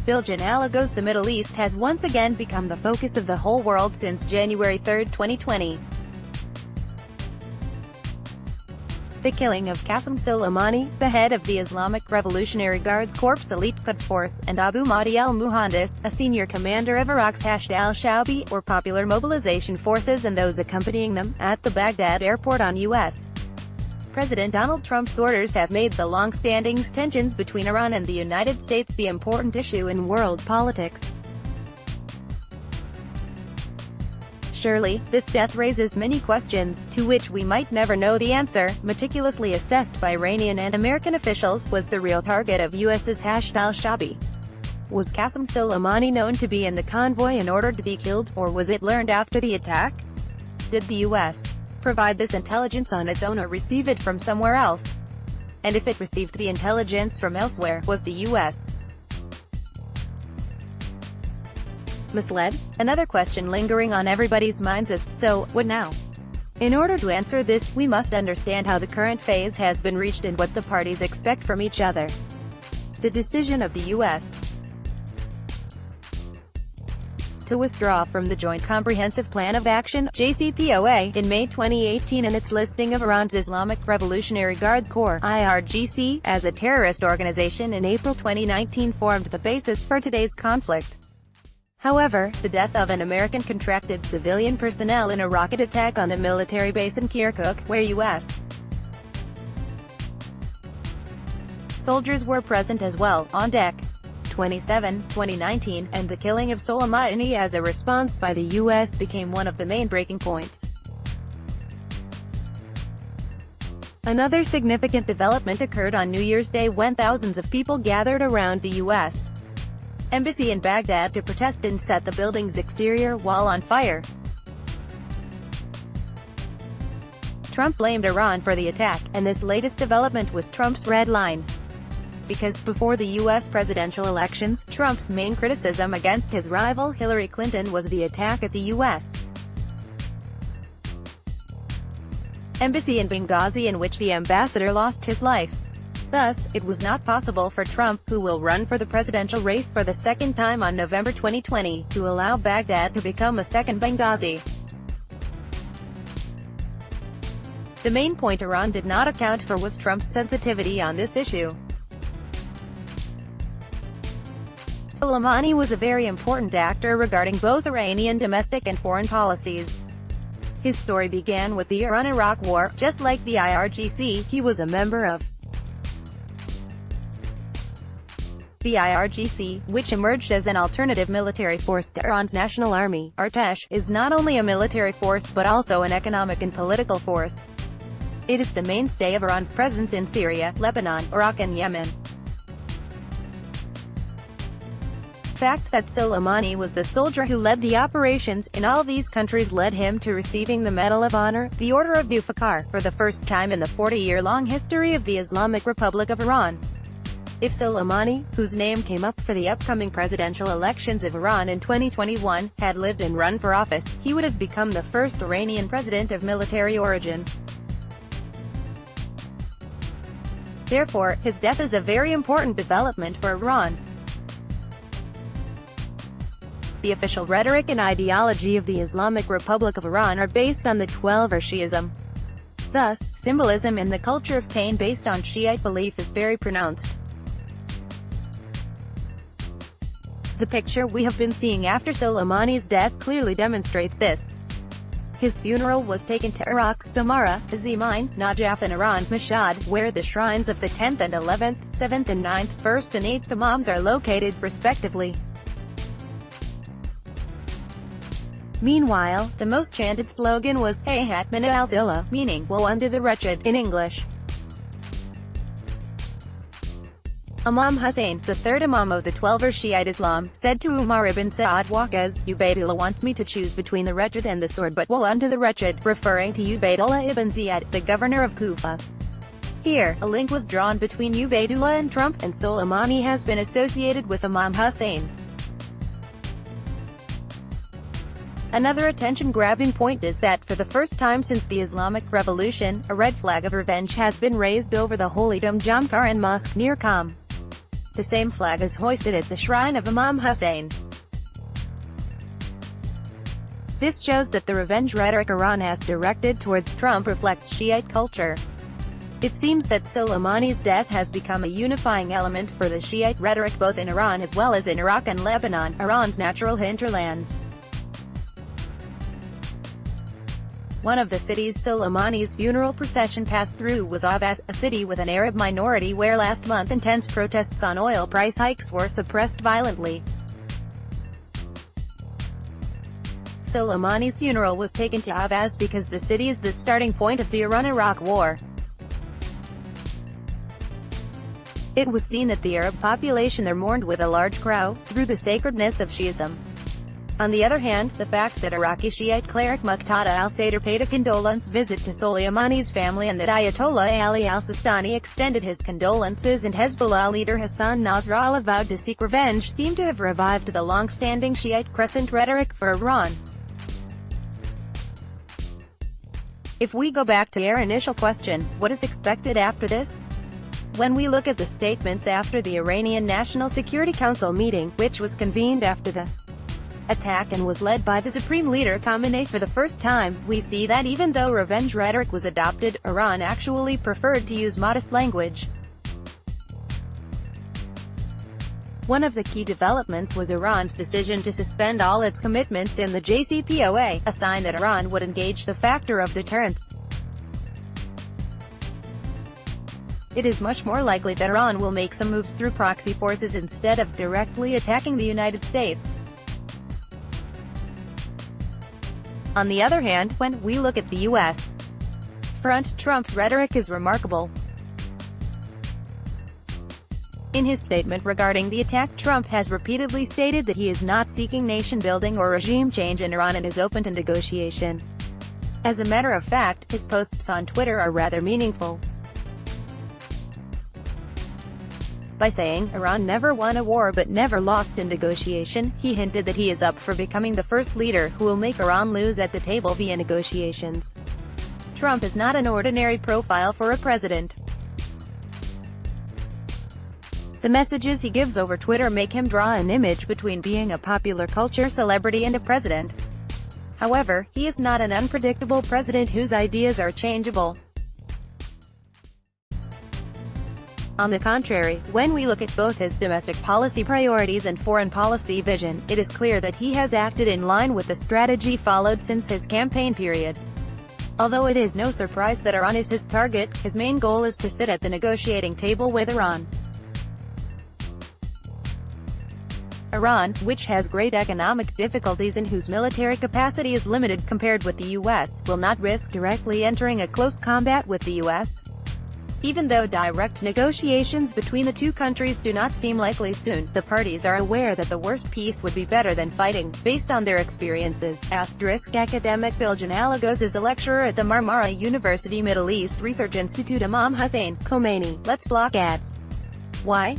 Bilgehan Alagöz. The Middle East has once again become the focus of the whole world since January 3, 2020. The killing of Qasim Soleimani, the head of the Islamic Revolutionary Guards Corps elite Quds Force, and Abu Mahdi al-Muhandis, a senior commander of Iraq's al-Shaabi, or Popular Mobilization Forces, and those accompanying them, at the Baghdad airport on U.S. President Donald Trump's orders have made the long-standing tensions between Iran and the United States the important issue in world politics. Surely, this death raises many questions, to which we might never know the answer. Meticulously assessed by Iranian and American officials, was the real target of US's al-Shaabi? Was Qasim Soleimani known to be in the convoy and ordered to be killed, or was it learned after the attack? Did the U.S. provide this intelligence on its own or receive it from somewhere else? And if it received the intelligence from elsewhere, was the U.S. misled? Another question lingering on everybody's minds is, so, what now? In order to answer this, we must understand how the current phase has been reached and what the parties expect from each other. The decision of the U.S. to withdraw from the Joint Comprehensive Plan of Action (JCPOA) in May 2018 and its listing of Iran's Islamic Revolutionary Guards Corps (IRGC) as a terrorist organization in April 2019 formed the basis for today's conflict. However, the death of an American contracted civilian personnel in a rocket attack on the military base in Kirkuk, where U.S. soldiers were present as well, on deck, 2019, and the killing of Soleimani as a response by the U.S. became one of the main breaking points. Another significant development occurred on New Year's Day when thousands of people gathered around the U.S. embassy in Baghdad to protest and set the building's exterior wall on fire. Trump blamed Iran for the attack, and this latest development was Trump's red line. Because before the U.S. presidential elections, Trump's main criticism against his rival Hillary Clinton was the attack at the U.S. embassy in Benghazi, in which the ambassador lost his life. Thus, it was not possible for Trump, who will run for the presidential race for the second time on November 2020, to allow Baghdad to become a second Benghazi. The main point Iran did not account for was Trump's sensitivity on this issue. Soleimani was a very important actor regarding both Iranian domestic and foreign policies. His story began with the Iran-Iraq War. Just like the IRGC, he was a member of the IRGC, which emerged as an alternative military force to Iran's national army. Artesh is not only a military force but also an economic and political force. It is the mainstay of Iran's presence in Syria, Lebanon, Iraq and Yemen. The fact that Soleimani was the soldier who led the operations in all these countries led him to receiving the Medal of Honor, the Order of Zulfikar, for the first time in the 40-year-long history of the Islamic Republic of Iran. If Soleimani, whose name came up for the upcoming presidential elections of Iran in 2021, had lived and run for office, he would have become the first Iranian president of military origin. Therefore, his death is a very important development for Iran. The official rhetoric and ideology of the Islamic Republic of Iran are based on the Twelver Shi'ism. Thus, symbolism in the culture of pain based on Shiite belief is very pronounced. The picture we have been seeing after Soleimani's death clearly demonstrates this. His funeral was taken to Iraq's Samarra, Azimine, Najaf and Iran's Mashhad, where the shrines of the 10th and 11th, 7th and 9th, 1st and 8th Imams are located, respectively. Meanwhile, the most chanted slogan was, Hayhat min al-Zilla, meaning, woe unto the wretched, in English. Imam Hussein, the third Imam of the Twelver Shiite Islam, said to Umar ibn Sa'ad Waqas, Ubaydullah wants me to choose between the wretched and the sword, but woe unto the wretched, referring to Ubaydullah ibn Ziyad, the governor of Kufa. Here, a link was drawn between Ubaydullah and Trump, and Soleimani has been associated with Imam Hussein. Another attention-grabbing point is that, for the first time since the Islamic Revolution, a red flag of revenge has been raised over the Holy Dome Jamkar Mosque near Qom. The same flag is hoisted at the shrine of Imam Hussein. This shows that the revenge rhetoric Iran has directed towards Trump reflects Shiite culture. It seems that Soleimani's death has become a unifying element for the Shiite rhetoric both in Iran as well as in Iraq and Lebanon, Iran's natural hinterlands. One of the cities Soleimani's funeral procession passed through was Alagöz, a city with an Arab minority where last month intense protests on oil price hikes were suppressed violently. Soleimani's funeral was taken to Alagöz because the city is the starting point of the Iran-Iraq war. It was seen that the Arab population there mourned with a large crowd, through the sacredness of Shiism. On the other hand, the fact that Iraqi Shiite cleric Muqtada al-Sadr paid a condolence visit to Soleimani's family and that Ayatollah Ali al-Sistani extended his condolences and Hezbollah leader Hassan Nasrallah vowed to seek revenge seem to have revived the long-standing Shiite crescent rhetoric for Iran. If we go back to our initial question, what is expected after this? When we look at the statements after the Iranian National Security Council meeting, which was convened after the attack and was led by the Supreme Leader Khamenei for the first time, we see that even though revenge rhetoric was adopted, Iran actually preferred to use modest language. One of the key developments was Iran's decision to suspend all its commitments in the JCPOA, a sign that Iran would engage the factor of deterrence. It is much more likely that Iran will make some moves through proxy forces instead of directly attacking the United States. On the other hand, when we look at the U.S. front, Trump's rhetoric is remarkable. In his statement regarding the attack, Trump has repeatedly stated that he is not seeking nation-building or regime change in Iran and is open to negotiation. As a matter of fact, his posts on Twitter are rather meaningful. By saying, Iran never won a war but never lost in negotiation, he hinted that he is up for becoming the first leader who will make Iran lose at the table via negotiations. Trump is not an ordinary profile for a president. The messages he gives over Twitter make him draw an image between being a popular culture celebrity and a president. However, he is not an unpredictable president whose ideas are changeable. On the contrary, when we look at both his domestic policy priorities and foreign policy vision, it is clear that he has acted in line with the strategy followed since his campaign period. Although it is no surprise that Iran is his target, his main goal is to sit at the negotiating table with Iran. Iran, which has great economic difficulties and whose military capacity is limited compared with the U.S., will not risk directly entering a close combat with the U.S. Even though direct negotiations between the two countries do not seem likely soon, the parties are aware that the worst peace would be better than fighting, based on their experiences. Academic Bilgehan Alagöz is a lecturer at the Marmara University Middle East Research Institute. Imam Hussein, Khomeini. Let's block ads. Why?